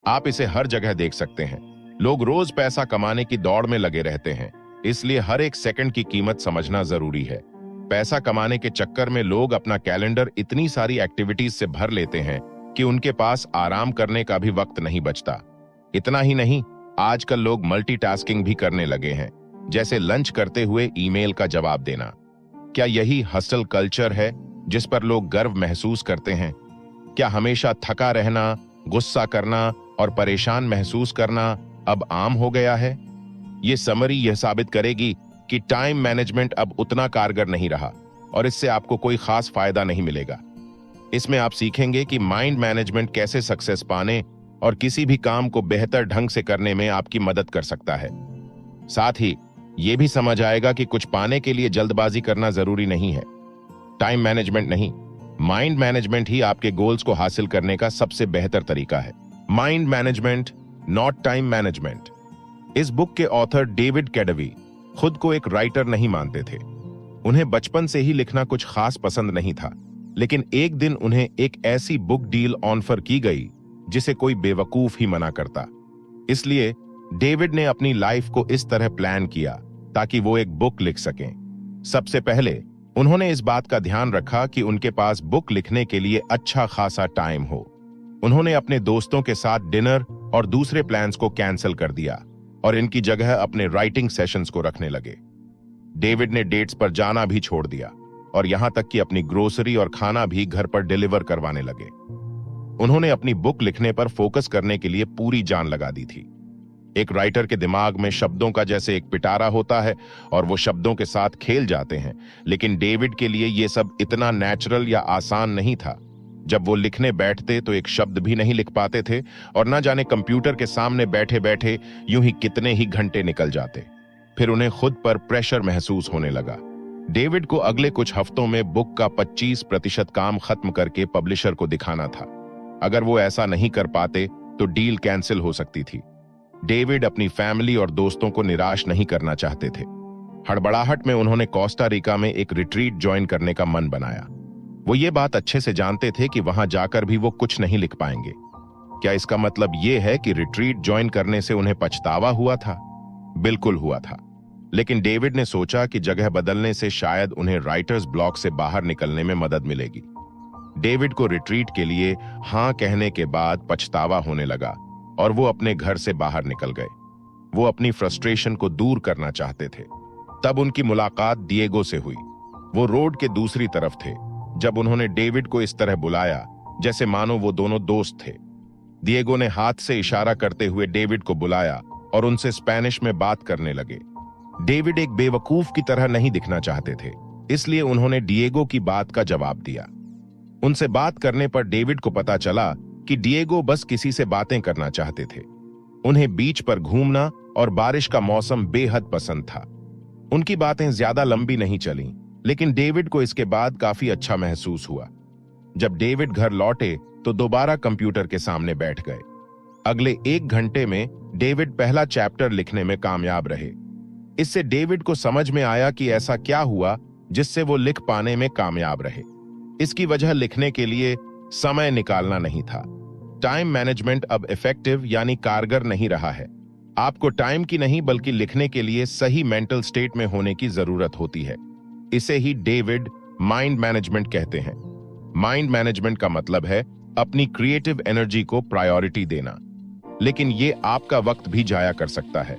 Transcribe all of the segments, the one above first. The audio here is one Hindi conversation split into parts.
आप इसे हर जगह देख सकते हैं। लोग रोज पैसा कमाने की दौड़ में लगे रहते हैं, इसलिए हर एक सेकंड की कीमत समझना जरूरी है। पैसा कमाने के चक्कर में लोग अपना कैलेंडर इतनी सारी एक्टिविटीज से भर लेते हैं कि उनके पास आराम करने का भी वक्त नहीं बचता। इतना ही नहीं, आजकल लोग मल्टीटास्किंग भी करने लगे हैं, जैसे लंच करते हुए ईमेल का जवाब देना। क्या यही हसल कल्चर है जिस पर लोग गर्व महसूस करते हैं? क्या हमेशा थका रहना, गुस्सा करना और परेशान महसूस करना अब आम हो गया है? ये समरी यह साबित करेगी कि टाइम मैनेजमेंट अब उतना कारगर नहीं रहा और इससे आपको कोई खास फायदा नहीं मिलेगा। इसमें आप सीखेंगे कि माइंड मैनेजमेंट कैसे सक्सेस पाने और किसी भी काम को बेहतर ढंग से करने में आपकी मदद कर सकता है। साथ ही यह भी समझ आएगा कि कुछ पाने के लिए जल्दबाजी करना जरूरी नहीं है। टाइम मैनेजमेंट नहीं, माइंड मैनेजमेंट ही आपके गोल्स को हासिल करने का सबसे बेहतर तरीका है। Mind management, not time management. इस बुक के ऑथर डेविड कैडवी खुद को एक राइटर नहीं मानते थे। उन्हें बचपन से ही लिखना कुछ खास पसंद नहीं था, लेकिन एक दिन उन्हें एक ऐसी बुक डील ऑफर की गई जिसे कोई बेवकूफ ही मना करता। इसलिए डेविड ने अपनी लाइफ को इस तरह प्लान किया ताकि वो एक बुक लिख सकें। सबसे पहले उन्होंने इस बात का ध्यान रखा कि उनके पास बुक लिखने के लिए अच्छा खासा टाइम हो। उन्होंने अपने दोस्तों के साथ डिनर और दूसरे प्लान्स को कैंसिल कर दिया और इनकी जगह अपने राइटिंग सेशंस को रखने लगे। डेविड ने डेट्स पर जाना भी छोड़ दिया और यहां तक कि अपनी ग्रोसरी और खाना भी घर पर डिलीवर करवाने लगे। उन्होंने अपनी बुक लिखने पर फोकस करने के लिए पूरी जान लगा दी थी। एक राइटर के दिमाग में शब्दों का जैसे एक पिटारा होता है और वो शब्दों के साथ खेल जाते हैं, लेकिन डेविड के लिए ये सब इतना नेचुरल या आसान नहीं था। जब वो लिखने बैठते तो एक शब्द भी नहीं लिख पाते थे और न जाने कंप्यूटर के सामने बैठे बैठे यूं ही कितने ही घंटे निकल जाते। फिर उन्हें खुद पर प्रेशर महसूस होने लगा। डेविड को अगले कुछ हफ्तों में बुक का 25% काम खत्म करके पब्लिशर को दिखाना था। अगर वो ऐसा नहीं कर पाते तो डील कैंसिल हो सकती थी। डेविड अपनी फैमिली और दोस्तों को निराश नहीं करना चाहते थे। हड़बड़ाहट में उन्होंने कोस्टा रिका में एक रिट्रीट ज्वाइन करने का मन बनाया। वो ये बात अच्छे से जानते थे कि वहां जाकर भी वो कुछ नहीं लिख पाएंगे। क्या इसका मतलब ये है कि रिट्रीट ज्वाइन करने से उन्हें पछतावा हुआ था? बिल्कुल हुआ था। लेकिन डेविड ने सोचा कि जगह बदलने से शायद उन्हें राइटर्स ब्लॉक से बाहर निकलने में मदद मिलेगी। डेविड को रिट्रीट के लिए हां कहने के बाद पछतावा होने लगा और वो अपने घर से बाहर निकल गए। वो अपनी फ्रस्ट्रेशन को दूर करना चाहते थे। तब उनकी मुलाकात डिएगो से हुई। वो रोड के दूसरी तरफ थे जब उन्होंने डेविड को इस तरह बुलाया जैसे मानो वो दोनों दोस्त थे। डिएगो ने हाथ से इशारा करते हुए डेविड को बुलाया और उनसे स्पेनिश में बात करने लगे। डेविड एक बेवकूफ की तरह नहीं दिखना चाहते थे, इसलिए उन्होंने डिएगो की बात का जवाब दिया। उनसे बात करने पर डेविड को पता चला कि डिएगो बस किसी से बातें करना चाहते थे। उन्हें बीच पर घूमना और बारिश का मौसम बेहद पसंद था। उनकी बातें ज्यादा लंबी नहीं चलीं, लेकिन डेविड को इसके बाद काफी अच्छा महसूस हुआ। जब डेविड घर लौटे तो दोबारा कंप्यूटर के सामने बैठ गए। अगले 1 घंटे में डेविड पहला चैप्टर लिखने में कामयाब रहे। इससे डेविड को समझ में आया कि ऐसा क्या हुआ जिससे वो लिख पाने में कामयाब रहे। इसकी वजह लिखने के लिए समय निकालना नहीं था। टाइम मैनेजमेंट अब इफेक्टिव यानी कारगर नहीं रहा है। आपको टाइम की नहीं बल्कि लिखने के लिए सही मेंटल स्टेट में होने की जरूरत होती है। इसे ही डेविड माइंड मैनेजमेंट कहते हैं। माइंड मैनेजमेंट का मतलब है अपनी क्रिएटिव एनर्जी को प्रायोरिटी देना, लेकिन ये आपका वक्त भी जाया कर सकता है।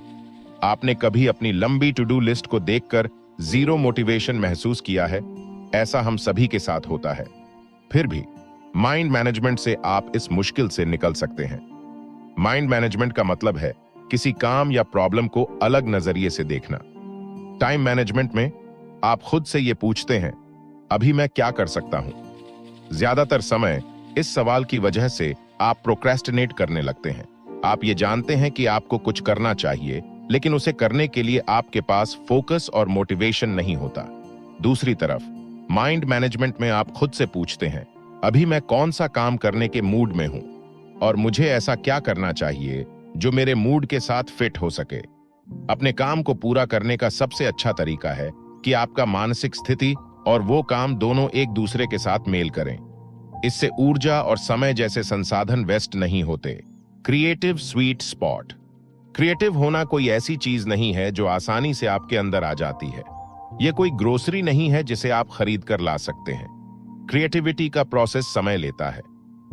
आपने कभी अपनी लंबी टू डू लिस्ट को देखकर जीरो मोटिवेशन महसूस किया है? ऐसा हम सभी के साथ होता है। फिर भी माइंड मैनेजमेंट से आप इस मुश्किल से निकल सकते हैं। माइंड मैनेजमेंट का मतलब है किसी काम या प्रॉब्लम को अलग नजरिए से देखना। टाइम मैनेजमेंट में आप खुद से यह पूछते हैं, अभी मैं क्या कर सकता हूं? ज्यादातर समय इस सवाल की वजह से आप प्रोक्रेस्टिनेट करने लगते हैं। आप ये जानते हैं कि आपको कुछ करना चाहिए, लेकिन उसे करने के लिए आपके पास फोकस और मोटिवेशन नहीं होता। दूसरी तरफ माइंड मैनेजमेंट में आप खुद से पूछते हैं, अभी मैं कौन सा काम करने के मूड में हूं और मुझे ऐसा क्या करना चाहिए जो मेरे मूड के साथ फिट हो सके। अपने काम को पूरा करने का सबसे अच्छा तरीका है कि आपका मानसिक स्थिति और वो काम दोनों एक दूसरे के साथ मेल करें। इससे ऊर्जा और समय जैसे संसाधन वेस्ट नहीं होते। टाइम मैनेजमेंट में आप खुद से पूछते हैं, अभी मैं कौन सा काम करने के मूड में हूं और मुझे ऐसा क्या करना चाहिए जो मेरे मूड के साथ फिट हो सके। अपने काम को पूरा करने का सबसे अच्छा तरीका है कि आपका मानसिक स्थिति और वो काम दोनों एक दूसरे के साथ मेल करें। इससे ऊर्जा और समय जैसे संसाधन वेस्ट नहीं होते। Creative sweet spot. क्रिएटिव होना कोई ऐसी चीज नहीं है जो आसानी से आपके अंदर आ जाती है। यह कोई ग्रोसरी नहीं है जिसे आप खरीद कर ला सकते हैं। क्रिएटिविटी का प्रोसेस समय लेता है।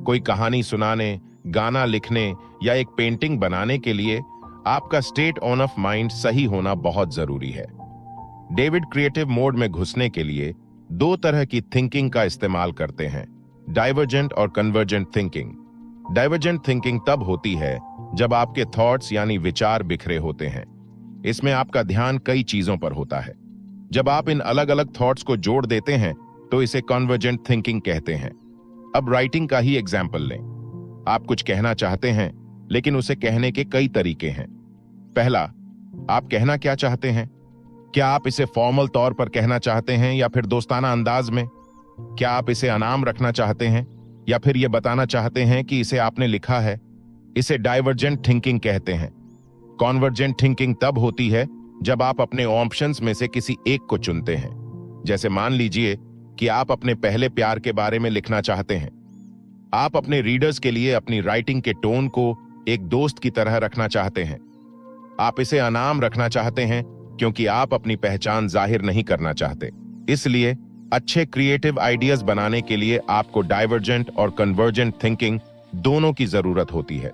कोई कहानी सुनाने, गाना लिखने या एक पेंटिंग बनाने के लिए आपका स्टेट ऑन ऑफ माइंड सही होना बहुत जरूरी है। डेविड क्रिएटिव मोड में घुसने के लिए दो तरह की थिंकिंग का इस्तेमाल करते हैं, डाइवर्जेंट और कन्वर्जेंट थिंकिंग। डाइवर्जेंट थिंकिंग तब होती है जब आपके थॉट्स यानी विचार बिखरे होते हैं। इसमें आपका ध्यान कई चीजों पर होता है। जब आप इन अलग अलग थॉट्स को जोड़ देते हैं तो इसे कन्वर्जेंट थिंकिंग कहते हैं। अब राइटिंग का ही एग्जाम्पल लें। आप कुछ कहना चाहते हैं लेकिन उसे कहने के कई तरीके हैं। पहला, आप कहना क्या चाहते हैं? क्या आप इसे फॉर्मल तौर पर कहना चाहते हैं या फिर दोस्ताना अंदाज में? क्या आप इसे अनाम रखना चाहते हैं या फिर यह बताना चाहते हैं कि इसे आपने लिखा है? इसे डाइवर्जेंट थिंकिंग कहते हैं। कॉन्वर्जेंट थिंकिंग तब होती है जब आप अपने ऑप्शंस में से किसी एक को चुनते हैं। जैसे मान लीजिए कि आप अपने पहले प्यार के बारे में लिखना चाहते हैं। आप अपने रीडर्स के लिए अपनी राइटिंग के टोन को एक दोस्त की तरह रखना चाहते हैं। आप इसे अनाम रखना चाहते हैं क्योंकि आप अपनी पहचान जाहिर नहीं करना चाहते। इसलिए अच्छे क्रिएटिव आइडियाज बनाने के लिए आपको डाइवर्जेंट और कन्वर्जेंट थिंकिंग दोनों की जरूरत होती है।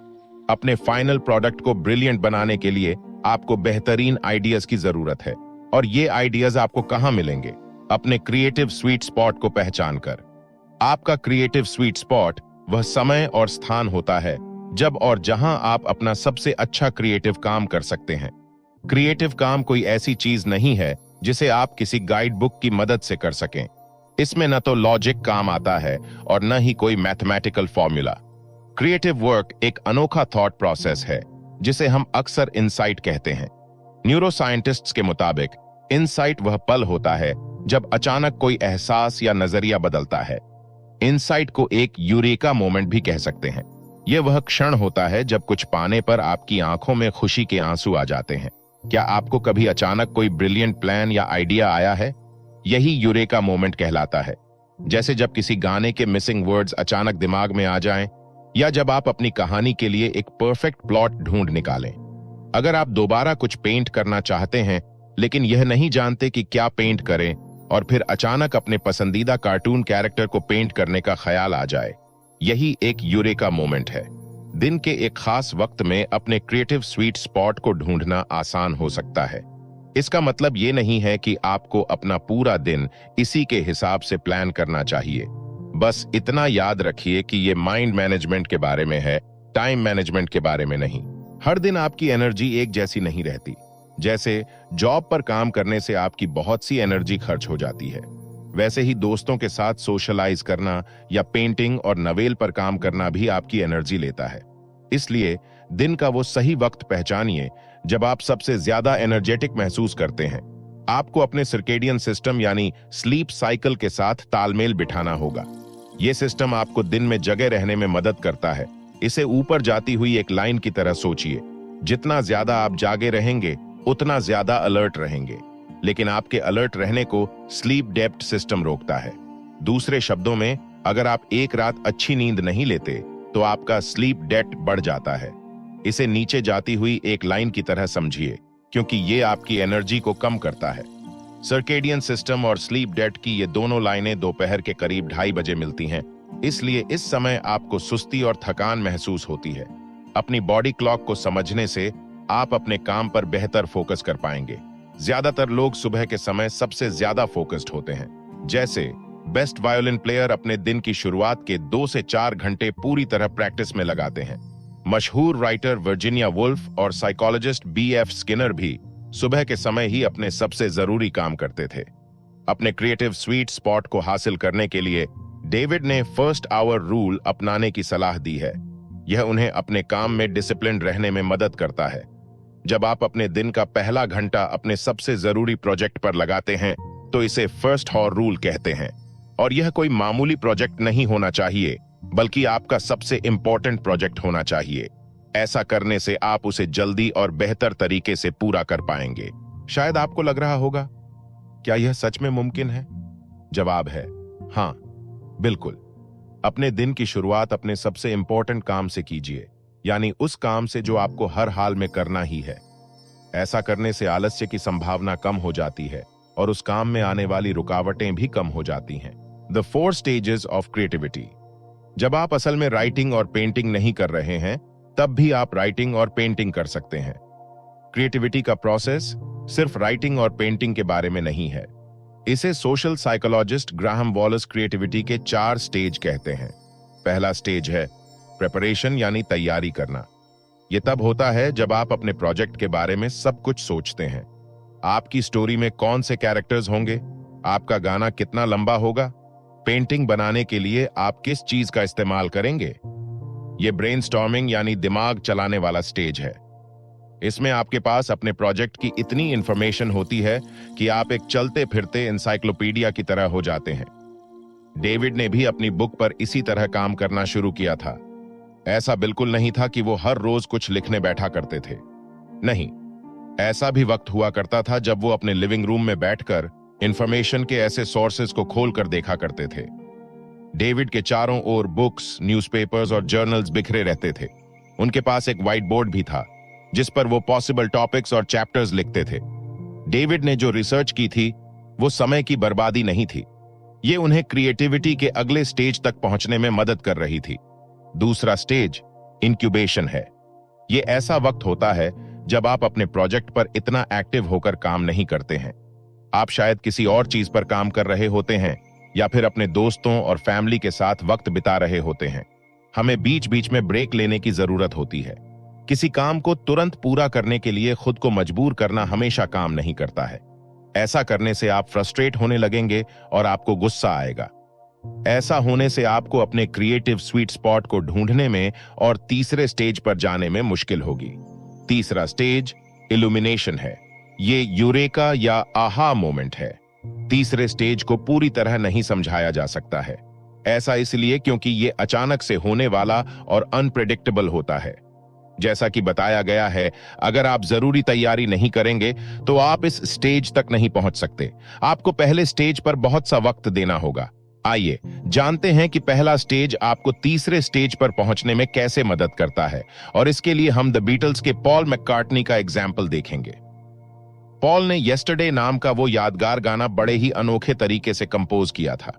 अपने फाइनल प्रोडक्ट को ब्रिलियंट बनाने के लिए आपको बेहतरीन आइडियाज की जरूरत है। और ये आइडियाज आपको कहां मिलेंगे? अपने क्रिएटिव स्वीट स्पॉट को पहचान कर। आपका क्रिएटिव स्वीट स्पॉट वह समय और स्थान होता है जब और जहां आप अपना सबसे अच्छा क्रिएटिव काम कर सकते हैं। क्रिएटिव काम कोई ऐसी चीज नहीं है जिसे आप किसी गाइड बुक की मदद से कर सकें। इसमें न तो लॉजिक काम आता है और न ही कोई मैथमेटिकल फॉर्मूला। क्रिएटिव वर्क एक अनोखा थॉट प्रोसेस है जिसे हम अक्सर इंसाइट कहते हैं। न्यूरोसाइंटिस्ट्स के मुताबिक इंसाइट वह पल होता है जब अचानक कोई एहसास या नजरिया बदलता है। इंसाइट को एक यूरेका मोमेंट भी कह सकते हैं। यह वह क्षण होता है जब कुछ पाने पर आपकी आंखों में खुशी के आंसू आ जाते हैं। क्या आपको कभी अचानक कोई ब्रिलियंट प्लान या आइडिया आया है? यही यूरेका मोमेंट कहलाता है। जैसे जब किसी गाने के मिसिंग वर्ड्स अचानक दिमाग में आ जाएं, या जब आप अपनी कहानी के लिए एक परफेक्ट प्लॉट ढूंढ निकालें। अगर आप दोबारा कुछ पेंट करना चाहते हैं लेकिन यह नहीं जानते कि क्या पेंट करें, और फिर अचानक अपने पसंदीदा कार्टून कैरेक्टर को पेंट करने का ख्याल आ जाए, यही एक यूरेका मोमेंट है। दिन के एक खास वक्त में अपने क्रिएटिव स्वीट स्पॉट को ढूंढना आसान हो सकता है। इसका मतलब ये नहीं है कि आपको अपना पूरा दिन इसी के हिसाब से प्लान करना चाहिए। बस इतना याद रखिए कि ये माइंड मैनेजमेंट के बारे में है, टाइम मैनेजमेंट के बारे में नहीं। हर दिन आपकी एनर्जी एक जैसी नहीं रहती। जैसे जॉब पर काम करने से आपकी बहुत सी एनर्जी खर्च हो जाती है, वैसे ही दोस्तों के साथ सोशलाइज करना या पेंटिंग और नवेल पर काम करना भी आपकी एनर्जी लेता है। इसलिए दिन का वो सही वक्त पहचानिए जब आप सबसे ज्यादा एनर्जेटिक महसूस करते हैं। आपको अपने सर्केडियन सिस्टम यानी स्लीप साइकिल के साथ तालमेल बिठाना होगा। यह सिस्टम आपको दिन में जगे रहने में मदद करता है। इसे ऊपर जाती हुई एक लाइन की तरह सोचिए। जितना ज्यादा आप जागे रहेंगे उतना ज्यादा अलर्ट रहेंगे, लेकिन आपके अलर्ट रहने को स्लीप डेप्थ सिस्टम रोकता है। दूसरे शब्दों में, अगर आप एक रात अच्छी नींद नहीं लेते तो आपका स्लीप डेप्थ बढ़ जाता है। इसे नीचे जाती हुई एक लाइन की तरह समझिए, क्योंकि ये आपकी एनर्जी को कम करता है। सर्केडियन सिस्टम और स्लीप डेप्थ की ये दोनों लाइनें दोपहर के करीब 2:30 बजे मिलती हैं। इसलिए इस समय आपको सुस्ती और थकान महसूस होती है। अपनी बॉडी क्लॉक को समझने से आप अपने काम पर बेहतर फोकस कर पाएंगे। ज्यादातर लोग सुबह के समय सबसे ज्यादा फोकस्ड होते हैं। जैसे बेस्ट वायोलिन प्लेयर अपने दिन की शुरुआत के 2 से 4 घंटे पूरी तरह प्रैक्टिस में लगाते हैं। मशहूर राइटर वर्जीनिया वुल्फ और साइकोलॉजिस्ट B.F. स्किनर भी सुबह के समय ही अपने सबसे जरूरी काम करते थे। अपने क्रिएटिव स्वीट स्पॉट को हासिल करने के लिए डेविड ने फर्स्ट आवर रूल अपनाने की सलाह दी है। यह उन्हें अपने काम में डिसिप्लिन रहने में मदद करता है। जब आप अपने दिन का पहला घंटा अपने सबसे जरूरी प्रोजेक्ट पर लगाते हैं तो इसे फर्स्ट हॉर रूल कहते हैं। और यह कोई मामूली प्रोजेक्ट नहीं होना चाहिए, बल्कि आपका सबसे इंपॉर्टेंट प्रोजेक्ट होना चाहिए। ऐसा करने से आप उसे जल्दी और बेहतर तरीके से पूरा कर पाएंगे। शायद आपको लग रहा होगा, क्या यह सच में मुमकिन है? जवाब है हाँ, बिल्कुल। अपने दिन की शुरुआत अपने सबसे इंपॉर्टेंट काम से कीजिए। यानी उस काम से जो आपको हर हाल में करना ही है। ऐसा करने से आलस्य की संभावना कम हो जाती है और उस काम में आने वाली रुकावटें भी कम हो जाती हैं। The 4 stages of creativity. जब आप असल में राइटिंग और पेंटिंग नहीं कर रहे हैं, तब भी आप राइटिंग और पेंटिंग कर सकते हैं। क्रिएटिविटी का प्रोसेस सिर्फ राइटिंग और पेंटिंग के बारे में नहीं है। इसे social psychologist Graham Wallace creativity के 4 स्टेज कहते हैं। पहला स्टेज है प्रिपरेशन, यानी तैयारी करना। यह तब होता है जब आप अपने प्रोजेक्ट के बारे में सब कुछ सोचते हैं। आपकी स्टोरी में कौन से कैरेक्टर्स होंगे, आपका गाना कितना लंबा होगा, पेंटिंग बनाने के लिए आप किस चीज का इस्तेमाल करेंगे। यह ब्रेनस्टॉर्मिंग यानी दिमाग चलाने वाला स्टेज है। इसमें आपके पास अपने प्रोजेक्ट की इतनी इंफॉर्मेशन होती है कि आप एक चलते फिरते एनसाइक्लोपीडिया की तरह हो जाते हैं। डेविड ने भी अपनी बुक पर इसी तरह काम करना शुरू किया था। ऐसा बिल्कुल नहीं था कि वो हर रोज कुछ लिखने बैठा करते थे। नहीं, ऐसा भी वक्त हुआ करता था जब वो अपने लिविंग रूम में बैठकर इंफॉर्मेशन के ऐसे सोर्सेज को खोलकर देखा करते थे। डेविड के चारों ओर बुक्स, न्यूज़पेपर्स और जर्नल्स बिखरे रहते थे। उनके पास एक व्हाइट बोर्ड भी था जिस पर वो पॉसिबल टॉपिक्स और चैप्टर्स लिखते थे। डेविड ने जो रिसर्च की थी वो समय की बर्बादी नहीं थी, ये उन्हें क्रिएटिविटी के अगले स्टेज तक पहुंचने में मदद कर रही थी। दूसरा स्टेज इंक्यूबेशन है। ये ऐसा वक्त होता है जब आप अपने प्रोजेक्ट पर इतना एक्टिव होकर काम नहीं करते हैं। आप शायद किसी और चीज पर काम कर रहे होते हैं या फिर अपने दोस्तों और फैमिली के साथ वक्त बिता रहे होते हैं। हमें बीच बीच में ब्रेक लेने की जरूरत होती है। किसी काम को तुरंत पूरा करने के लिए खुद को मजबूर करना हमेशा काम नहीं करता है। ऐसा करने से आप फ्रस्ट्रेट होने लगेंगे और आपको गुस्सा आएगा। ऐसा होने से आपको अपने क्रिएटिव स्वीट स्पॉट को ढूंढने में और तीसरे स्टेज पर जाने में मुश्किल होगी। तीसरा स्टेज इल्यूमिनेशन है। ये यूरेका या आहा मोमेंट है। तीसरे स्टेज को पूरी तरह नहीं समझाया जा सकता है। ऐसा इसलिए क्योंकि ये अचानक से होने वाला और अनप्रेडिक्टेबल होता है। जैसा कि बताया गया है, अगर आप जरूरी तैयारी नहीं करेंगे तो आप इस स्टेज तक नहीं पहुंच सकते। आपको पहले स्टेज पर बहुत सा वक्त देना होगा। आइए जानते हैं कि पहला स्टेज आपको तीसरे स्टेज पर पहुंचने में कैसे मदद करता है, और इसके लिए हम द बीटल्स के पॉल मैककार्टनी का एग्जाम्पल देखेंगे। पॉल ने यस्टरडे नाम का वो यादगार गाना बड़े ही अनोखे तरीके से कंपोज किया था।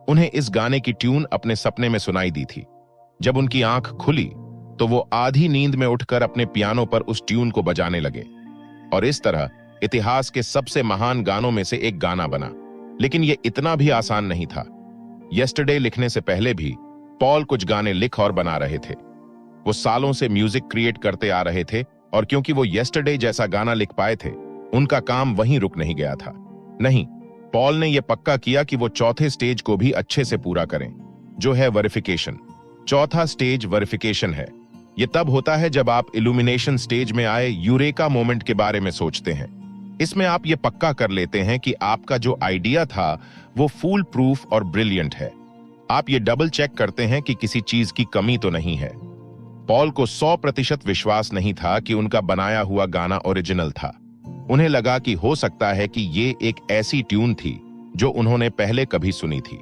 उन्हें इस गाने की ट्यून अपने सपने में सुनाई दी थी। जब उनकी आंख खुली तो वो आधी नींद में उठकर अपने पियानो पर उस ट्यून को बजाने लगे और इस तरह इतिहास के सबसे महान गानों में से एक गाना बना। लेकिन ये इतना भी आसान नहीं था। यस्टरडे लिखने से पहले भी पॉल कुछ गाने लिख और बना रहे थे। वो सालों से म्यूजिक क्रिएट करते आ रहे थे और क्योंकि वो यस्टरडे जैसा गाना लिख पाए थे, उनका काम वहीं रुक नहीं गया था। नहीं, पॉल ने यह पक्का किया कि वो चौथे स्टेज को भी अच्छे से पूरा करें, जो है वेरिफिकेशन। चौथा स्टेज वेरिफिकेशन है। यह तब होता है जब आप इल्यूमिनेशन स्टेज में आए यूरेका मोमेंट के बारे में सोचते हैं। इसमें आप ये पक्का कर लेते हैं कि आपका जो आइडिया था वो फूल प्रूफ और ब्रिलियंट है। आप ये डबल चेक करते हैं कि किसी चीज की कमी तो नहीं है। पॉल को 100% विश्वास नहीं था कि उनका बनाया हुआ गाना ओरिजिनल था। उन्हें लगा कि हो सकता है कि ये एक ऐसी ट्यून थी जो उन्होंने पहले कभी सुनी थी।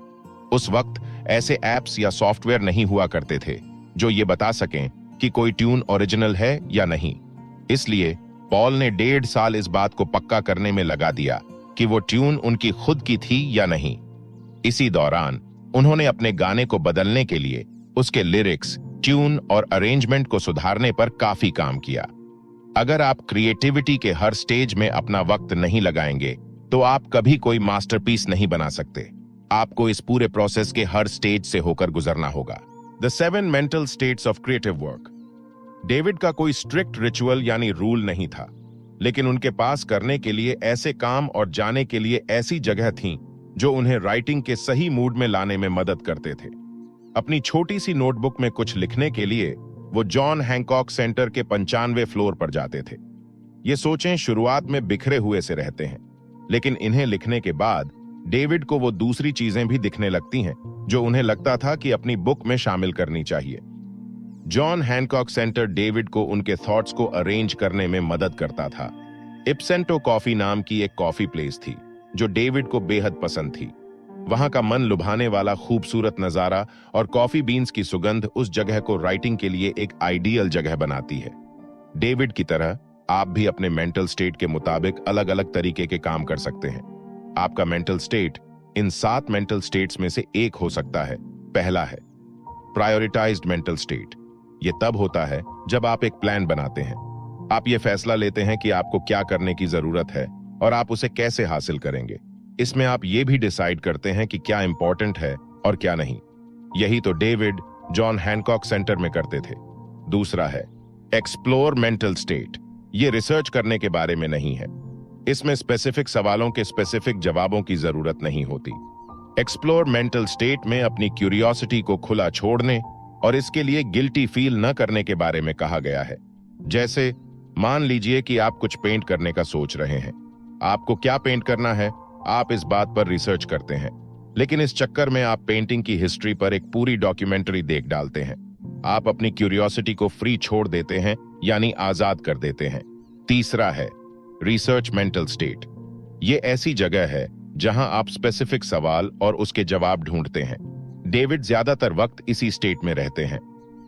उस वक्त ऐसे ऐप्स या सॉफ्टवेयर नहीं हुआ करते थे जो ये बता सकें कि कोई ट्यून ओरिजिनल है या नहीं। इसलिए पॉल ने 1.5 साल इस बात को पक्का करने में लगा दिया कि वो ट्यून उनकी खुद की थी या नहीं। इसी दौरान उन्होंने अपने गाने को बदलने के लिए उसके लिरिक्स, ट्यून और अरेंजमेंट को सुधारने पर काफी काम किया। अगर आप क्रिएटिविटी के हर स्टेज में अपना वक्त नहीं लगाएंगे तो आप कभी कोई मास्टरपीस नहीं बना सकते। आपको इस पूरे प्रोसेस के हर स्टेज से होकर गुजरना होगा। The 7 mental states of creative work. David का कोई स्ट्रिक्ट रिचुअल यानी रूल नहीं था, लेकिन उनके पास करने के लिए ऐसे काम और जाने के लिए ऐसी जगह थीं जो उन्हें राइटिंग के सही मूड में लाने में मदद करते थे। अपनी छोटी सी नोटबुक में कुछ लिखने के लिए वो जॉन हैंकॉक सेंटर के 95वें फ्लोर पर जाते थे। ये सोचें शुरुआत में बिखरे हुए से रहते हैं, लेकिन इन्हें लिखने के बाद डेविड को वो दूसरी चीजें भी दिखने लगती हैं जो उन्हें लगता था कि अपनी बुक में शामिल करनी चाहिए। जॉन हैंकॉक सेंटर डेविड को उनके थॉट्स को अरेंज करने में मदद करता था। इप्सेंटो कॉफी नाम की एक कॉफी प्लेस थी जो डेविड को बेहद पसंद थी। वहां का मन लुभाने वाला खूबसूरत नजारा और कॉफी बीन्स की सुगंध उस जगह को राइटिंग के लिए एक आइडियल जगह बनाती है। डेविड की तरह आप भी अपने मेंटल स्टेट के मुताबिक अलग अलग तरीके के काम कर सकते हैं। आपका mental state in 7 mental states में से एक हो सकता है। पहला है प्रायोरिटाइज्ड मेंटल स्टेट। ये तब होता है जब आप एक प्लान बनाते हैं। आप ये फैसला लेते हैं कि आपको क्या करने की जरूरत है और आप उसे कैसे हासिल करेंगे। इसमें आप ये भी डिसाइड करते हैं कि क्या इंपॉर्टेंट है और क्या नहीं। यही तो डेविड जॉन हैनकॉक सेंटर में करते थे। दूसरा है एक्सप्लोर मेंटल स्टेट। ये रिसर्च करने के बारे में नहीं है। इसमें स्पेसिफिक सवालों के स्पेसिफिक जवाबों की जरूरत नहीं होती। एक्सप्लोर मेंटल स्टेट में अपनी क्यूरियोसिटी को खुला छोड़ने और इसके लिए गिल्टी फील न करने के बारे में कहा गया है। जैसे मान लीजिए कि आप कुछ पेंट करने का सोच रहे हैं। आपको क्या पेंट करना है, आप इस बात पर रिसर्च करते हैं, लेकिन इस चक्कर में आप पेंटिंग की हिस्ट्री पर एक पूरी डॉक्यूमेंट्री देख डालते हैं। आप अपनी क्यूरियोसिटी को फ्री छोड़ देते हैं, यानी आजाद कर देते हैं। तीसरा है रिसर्च मेंटल स्टेट। ये ऐसी जगह है जहां आप स्पेसिफिक सवाल और उसके जवाब ढूंढते हैं। डेविड ज्यादातर वक्त इसी स्टेट में रहते हैं।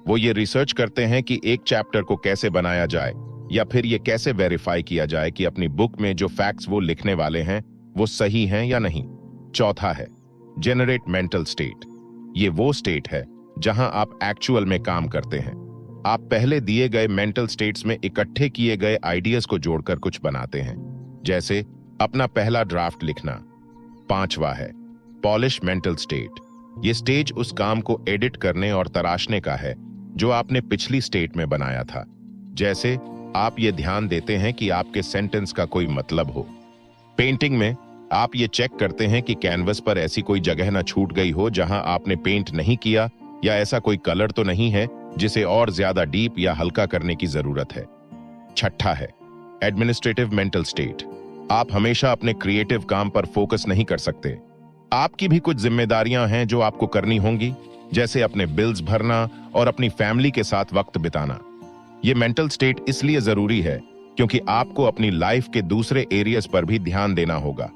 वो ये रिसर्च करते हैं कि एक चैप्टर को कैसे बनाया जाए, या फिर ये कैसे वेरीफाई किया जाए कि अपनी बुक में जो फैक्ट्स वो लिखने वाले हैं वो सही हैं या नहीं। चौथा है जेनरेट मेंटल स्टेट। ये वो स्टेट है जहां आप एक्चुअल में काम करते हैं। आप पहले दिए गए मेंटल स्टेट्स में इकट्ठे किए गए आइडियाज को जोड़कर कुछ बनाते हैं, जैसे अपना पहला ड्राफ्ट लिखना। पांचवा है पॉलिश मेंटल स्टेट। ये स्टेज उस काम को एडिट करने और तराशने का है जो आपने पिछली स्टेट में बनाया था। जैसे आप ये ध्यान देते हैं कि आपके सेंटेंस का कोई मतलब हो। पेंटिंग में आप ये चेक करते हैं कि कैनवस पर ऐसी कोई जगह ना छूट गई हो जहां आपने पेंट नहीं किया, या ऐसा कोई कलर तो नहीं है जिसे और ज्यादा डीप या हल्का करने की जरूरत है। छठा है एडमिनिस्ट्रेटिव मेंटल स्टेट। आप हमेशा अपने क्रिएटिव काम पर फोकस नहीं कर सकते। आपकी भी कुछ जिम्मेदारियां हैं जो आपको करनी होंगी, जैसे अपने बिल्स भरना और अपनी फैमिली के साथ वक्त बिताना। ये मेंटल स्टेट इसलिए जरूरी है क्योंकि आपको अपनी लाइफ के दूसरे एरियाज पर भी ध्यान देना होगा।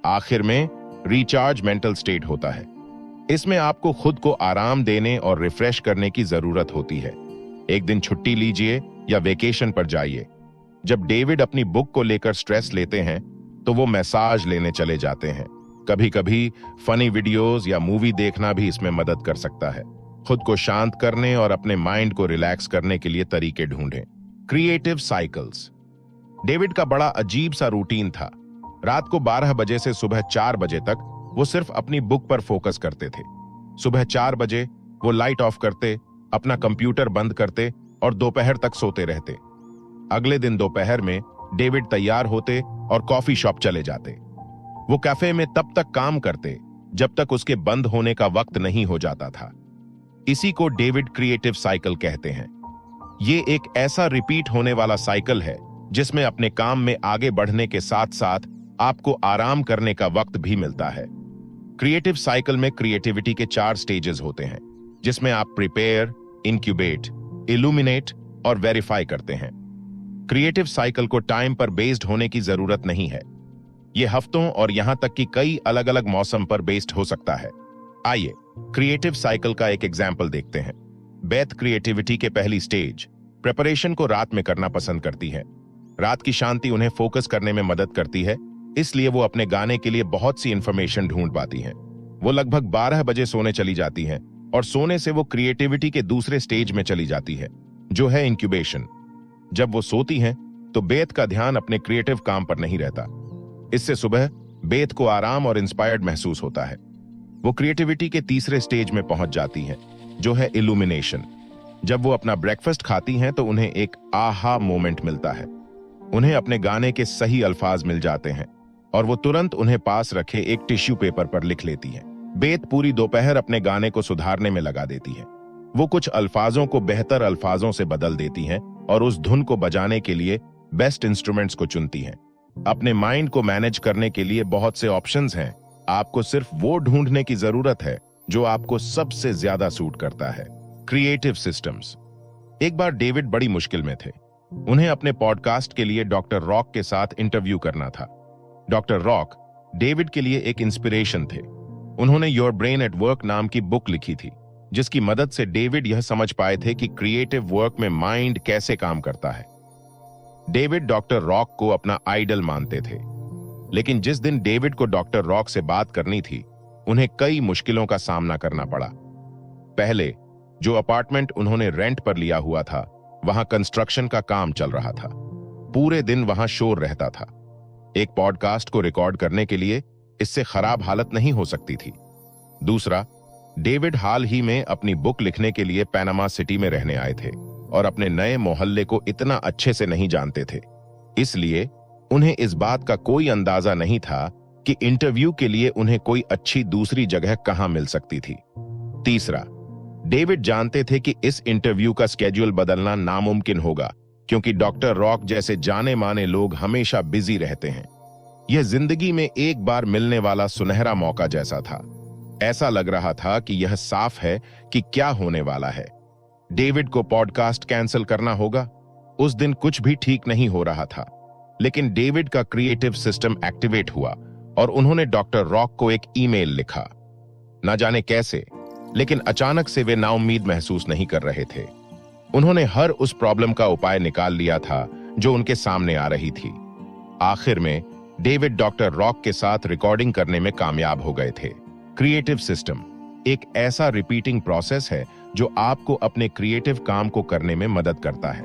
आखिर में रिचार्ज मेंटल स्टेट होता है। इसमें आपको खुद को आराम देने और रिफ्रेश करने की जरूरत होती है। एक दिन छुट्टी लीजिए या वेकेशन पर जाइए। जब डेविड अपनी बुक को लेकर स्ट्रेस लेते हैं तो वो मैसाज लेने चले जाते हैं। कभी कभी फनी वीडियोस या मूवी देखना भी इसमें मदद कर सकता है। खुद को शांत करने और अपने माइंड को रिलैक्स करने के लिए तरीके ढूंढें। Creative cycles. डेविड का बड़ा अजीब सा रूटीन था। रात को 12 बजे से सुबह 4 बजे तक वो सिर्फ अपनी बुक पर फोकस करते थे। सुबह 4 बजे वो लाइट ऑफ करते, अपना कंप्यूटर बंद करते और दोपहर तक सोते रहते। अगले दिन दोपहर में डेविड तैयार होते और कॉफी शॉप चले जाते। वो कैफे में तब तक काम करते जब तक उसके बंद होने का वक्त नहीं हो जाता था। इसी को डेविड क्रिएटिव साइकिल कहते हैं। ये एक ऐसा रिपीट होने वाला साइकिल है जिसमें अपने काम में आगे बढ़ने के साथ साथ आपको आराम करने का वक्त भी मिलता है। क्रिएटिव साइकिल में क्रिएटिविटी के 4 स्टेजेस होते हैं, जिसमें आप प्रिपेयर, इंक्यूबेट, इल्यूमिनेट और वेरीफाई करते हैं। क्रिएटिव साइकिल को टाइम पर बेस्ड होने की जरूरत नहीं है। यह हफ्तों और यहां तक कि कई अलग अलग मौसम पर बेस्ड हो सकता है। आइए क्रिएटिव साइकिल का एक एग्जाम्पल देखते हैं। बेथ क्रिएटिविटी के पहली स्टेज प्रिपरेशन को रात में करना पसंद करती है। रात की शांति उन्हें फोकस करने में मदद करती है, इसलिए वो अपने गाने के लिए बहुत सी इंफॉर्मेशन ढूंढ पाती हैं। वो लगभग 12 बजे सोने चली जाती हैं और सोने से वो क्रिएटिविटी के दूसरे स्टेज में चली जाती है, जो है इंक्यूबेशन। जब वो सोती हैं तो बेथ का ध्यान अपने क्रिएटिव काम पर नहीं रहता। इससे सुबह बेथ को आराम और इंस्पायर्ड महसूस होता है। वो क्रिएटिविटी के तीसरे स्टेज में पहुंच जाती हैं, जो है इल्यूमिनेशन। जब वो अपना ब्रेकफास्ट खाती हैं तो उन्हें एक आहा मोमेंट मिलता है। उन्हें अपने गाने के सही अल्फाज मिल जाते हैं और वो तुरंत उन्हें पास रखे एक टिश्यू पेपर पर लिख लेती हैं। बेथ पूरी दोपहर अपने गाने को सुधारने में लगा देती है। वो कुछ अल्फाजों को बेहतर अल्फाजों से बदल देती हैं और उस धुन को बजाने के लिए बेस्ट इंस्ट्रूमेंट्स को चुनती हैं। अपने माइंड को मैनेज करने के लिए बहुत से ऑप्शंस हैं। आपको सिर्फ वो ढूंढने की जरूरत है जो आपको सबसे ज्यादा सूट करता है। Creative systems. एक बार डेविड बड़ी मुश्किल में थे। उन्हें अपने पॉडकास्ट के लिए डॉक्टर रॉक के साथ इंटरव्यू करना था। डॉक्टर रॉक डेविड के लिए एक इंस्पिरेशन थे। उन्होंने योर ब्रेन एट वर्क नाम की बुक लिखी थी, जिसकी मदद से डेविड यह समझ पाए थे कि क्रिएटिव वर्क में माइंड कैसे काम करता है। डेविड डॉक्टर रॉक को अपना आइडल मानते थे, लेकिन जिस दिन डेविड को डॉक्टर रॉक से बात करनी थी, उन्हें कई मुश्किलों का सामना करना पड़ा। पहले, जो अपार्टमेंट उन्होंने रेंट पर लिया हुआ था, वहां कंस्ट्रक्शन का काम चल रहा था। पूरे दिन वहां शोर रहता था। एक पॉडकास्ट को रिकॉर्ड करने के लिए इससे खराब हालत नहीं हो सकती थी। दूसरा, डेविड हाल ही में अपनी बुक लिखने के लिए पैनामा सिटी में रहने आए थे और अपने नए मोहल्ले को इतना अच्छे से नहीं जानते थे, इसलिए उन्हें इस बात का कोई अंदाजा नहीं था कि इंटरव्यू के लिए उन्हें कोई अच्छी दूसरी जगह कहां मिल सकती थी। तीसरा, डेविड जानते थे कि इस इंटरव्यू का स्केड्यूल बदलना नामुमकिन होगा, क्योंकि डॉक्टर रॉक जैसे जाने माने लोग हमेशा बिजी रहते हैं। यह जिंदगी में एक बार मिलने वाला सुनहरा मौका जैसा था। ऐसा लग रहा था कि यह साफ है कि क्या होने वाला है। डेविड को पॉडकास्ट कैंसिल करना होगा। उस दिन कुछ भी ठीक नहीं हो रहा था, लेकिन डेविड का क्रिएटिव सिस्टम एक्टिवेट हुआ और उन्होंने डॉक्टर रॉक को एक ईमेल लिखा। न जाने कैसे, लेकिन अचानक से वे नाउम्मीद महसूस नहीं कर रहे थे। उन्होंने हर उस प्रॉब्लम का उपाय निकाल लिया था जो उनके सामने आ रही थी। आखिर में डेविड डॉक्टर रॉक के साथ रिकॉर्डिंग करने में कामयाब हो गए थे। क्रिएटिव सिस्टम एक ऐसा रिपीटिंग प्रोसेस है जो आपको अपने क्रिएटिव काम को करने में मदद करता है।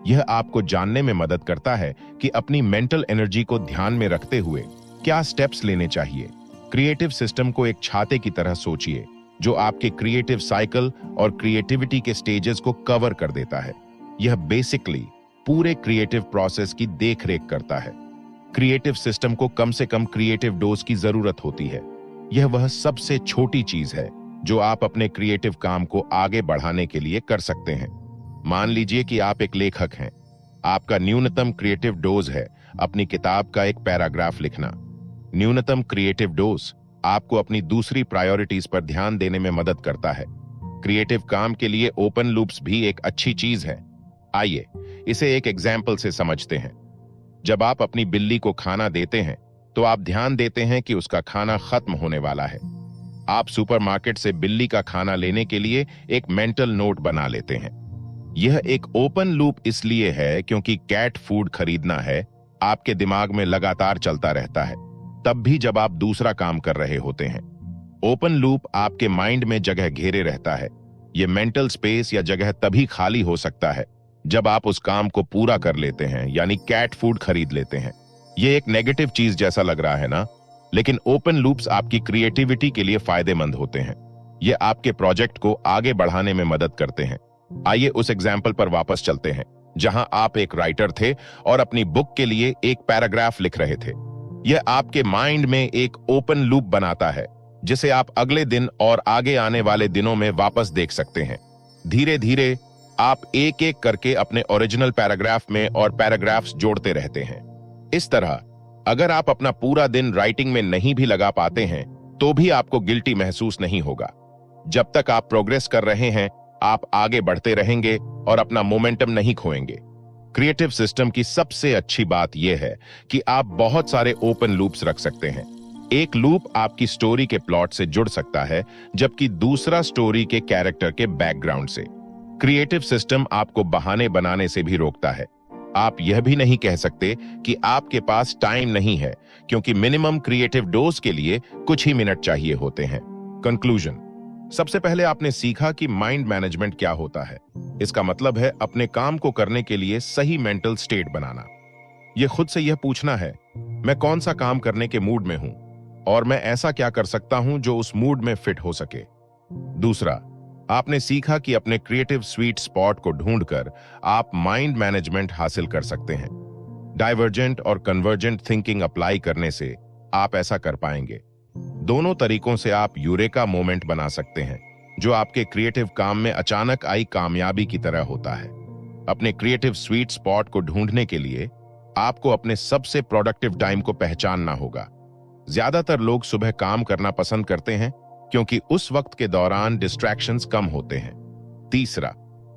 यह आपको जानने में मदद करता है कि अपनी मेंटल एनर्जी को ध्यान में रखते हुए क्या स्टेप्स लेने चाहिए। क्रिएटिव सिस्टम को एक छाते की तरह सोचिए, जो आपके क्रिएटिव साइकिल और क्रिएटिविटी के स्टेजेस को कवर कर देता है। यह बेसिकली पूरे क्रिएटिव प्रोसेस की देखरेख करता है। क्रिएटिव सिस्टम को कम से कम क्रिएटिव डोज की जरूरत होती है। यह वह सबसे छोटी चीज है जो आप अपने क्रिएटिव काम को आगे बढ़ाने के लिए कर सकते हैं। मान लीजिए कि आप एक लेखक हैं। आपका न्यूनतम क्रिएटिव डोज है अपनी किताब का एक पैराग्राफ लिखना। न्यूनतम क्रिएटिव डोज आपको अपनी दूसरी प्रायोरिटीज पर ध्यान देने में मदद करता है। क्रिएटिव काम के लिए ओपन लूप्स भी एक अच्छी चीज है। आइए इसे एक एग्जाम्पल से समझते हैं। जब आप अपनी बिल्ली को खाना देते हैं, तो आप ध्यान देते हैं कि उसका खाना खत्म होने वाला है। आप सुपरमार्केट से बिल्ली का खाना लेने के लिए एक मेंटल नोट बना लेते हैं। यह एक ओपन लूप इसलिए है क्योंकि कैट फूड खरीदना है आपके दिमाग में लगातार चलता रहता है, तब भी जब आप दूसरा काम कर रहे होते हैं। ओपन लूप आपके माइंड में जगह घेरे रहता है। यह मेंटल स्पेस या जगह तभी खाली हो सकता है जब आप उस काम को पूरा कर लेते हैं, यानी कैट फूड खरीद लेते हैं। यह एक नेगेटिव चीज जैसा लग रहा है ना, लेकिन ओपन लूप्स आपकी क्रिएटिविटी के लिए फायदेमंद होते हैं। यह आपके प्रोजेक्ट को आगे बढ़ाने में मदद करते हैं। आइए उस एग्जाम्पल पर वापस चलते हैं जहां आप एक राइटर थे और अपनी बुक के लिए एक पैराग्राफ लिख रहे थे। यह आपके माइंड में एक ओपन लूप बनाता है जिसे आप अगले दिन और आगे आने वाले दिनों में वापस देख सकते हैं। धीरे धीरे आप एक एक करके अपने ओरिजिनल पैराग्राफ में और पैराग्राफ्स जोड़ते रहते हैं। इस तरह अगर आप अपना पूरा दिन राइटिंग में नहीं भी लगा पाते हैं, तो भी आपको गिल्टी महसूस नहीं होगा। जब तक आप प्रोग्रेस कर रहे हैं, आप आगे बढ़ते रहेंगे और अपना मोमेंटम नहीं खोएंगे। क्रिएटिव सिस्टम की सबसे अच्छी बात यह है कि आप बहुत सारे ओपन लूप्स रख सकते हैं। एक लूप आपकी स्टोरी के प्लॉट से जुड़ सकता है, जबकि दूसरा स्टोरी के कैरेक्टर के बैकग्राउंड से। क्रिएटिव सिस्टम आपको बहाने बनाने से भी रोकता है। आप यह भी नहीं कह सकते कि आपके पास टाइम नहीं है, क्योंकि मिनिमम क्रिएटिव डोज के लिए कुछ ही मिनट चाहिए होते हैं। कंक्लूजन, सबसे पहले आपने सीखा कि माइंड मैनेजमेंट क्या होता है। इसका मतलब है अपने काम को करने के लिए सही मेंटल स्टेट बनाना। यह खुद से यह पूछना है, मैं कौन सा काम करने के मूड में हूं और मैं ऐसा क्या कर सकता हूं जो उस मूड में फिट हो सके। दूसरा, आपने सीखा कि अपने क्रिएटिव स्वीट स्पॉट को ढूंढकर आप माइंड मैनेजमेंट हासिल कर सकते हैं। डाइवर्जेंट और कन्वर्जेंट थिंकिंग अप्लाई करने से आप ऐसा कर पाएंगे। दोनों तरीकों से आप यूरेका मोमेंट बना सकते हैं, जो आपके क्रिएटिव काम में अचानक आई कामयाबी की तरह होता है। अपने क्रिएटिव स्वीट स्पॉट को ढूंढने के लिए आपको अपने सबसे प्रोडक्टिव टाइम को पहचानना होगा। ज्यादातर लोग सुबह काम करना पसंद करते हैं क्योंकि उस वक्त के दौरान डिस्ट्रैक्शंस कम होते हैं। तीसरा,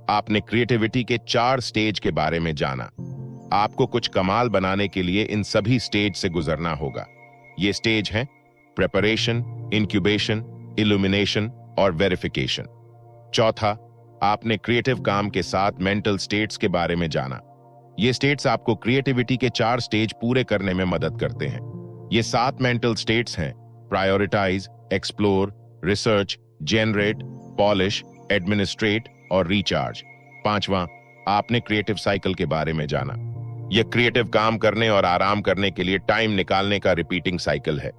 आपने क्रिएटिविटी के 4 स्टेज के बारे में जाना। आपको कुछ कमाल बनाने के लिए इन सभी स्टेज से गुजरना होगा। ये स्टेज हैं प्रेपरेशन, इंक्यूबेशन, इल्यूमिनेशन और वेरिफिकेशन। चौथा, आपने क्रिएटिव काम के साथ मेंटल स्टेट्स के बारे में जाना। ये स्टेट्स आपको क्रिएटिविटी के 4 स्टेज पूरे करने में मदद करते हैं। ये 7 मेंटल स्टेट्स हैं: prioritise, explore, research, generate, polish, administrate और रिचार्ज। पांचवा, आपने क्रिएटिव साइकिल के बारे में जाना। यह क्रिएटिव काम करने और आराम करने के लिए टाइम निकालने का रिपीटिंग साइकिल है।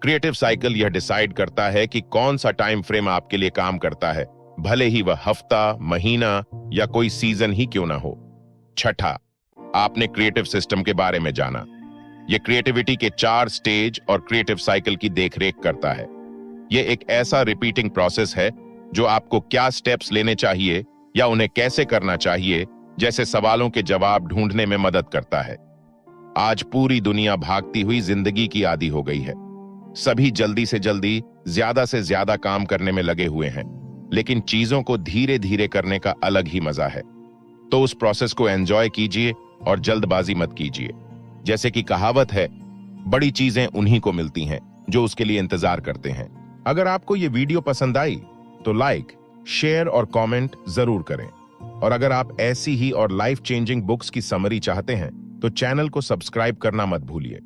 क्रिएटिव साइकिल यह डिसाइड करता है कि कौन सा टाइम फ्रेम आपके लिए काम करता है, भले ही वह हफ्ता, महीना या कोई सीजन ही क्यों ना हो। छठा, आपने क्रिएटिव सिस्टम के बारे में जाना। यह क्रिएटिविटी के 4 स्टेज और क्रिएटिव साइकिल की देखरेख करता है। यह एक ऐसा रिपीटिंग प्रोसेस है जो आपको क्या स्टेप्स लेने चाहिए या उन्हें कैसे करना चाहिए जैसे सवालों के जवाब ढूंढने में मदद करता है। आज पूरी दुनिया भागती हुई जिंदगी की आदी हो गई है। सभी जल्दी से ज्यादा काम करने में लगे हुए हैं, लेकिन चीजों को धीरे धीरे करने का अलग ही मजा है। तो उस प्रोसेस को एंजॉय कीजिए और जल्दबाजी मत कीजिए। जैसे कि कहावत है, बड़ी चीजें उन्हीं को मिलती हैं जो उसके लिए इंतजार करते हैं। अगर आपको ये वीडियो पसंद आई तो लाइक, शेयर और कमेंट जरूर करें। और अगर आप ऐसी ही और लाइफ चेंजिंग बुक्स की समरी चाहते हैं तो चैनल को सब्सक्राइब करना मत भूलिए।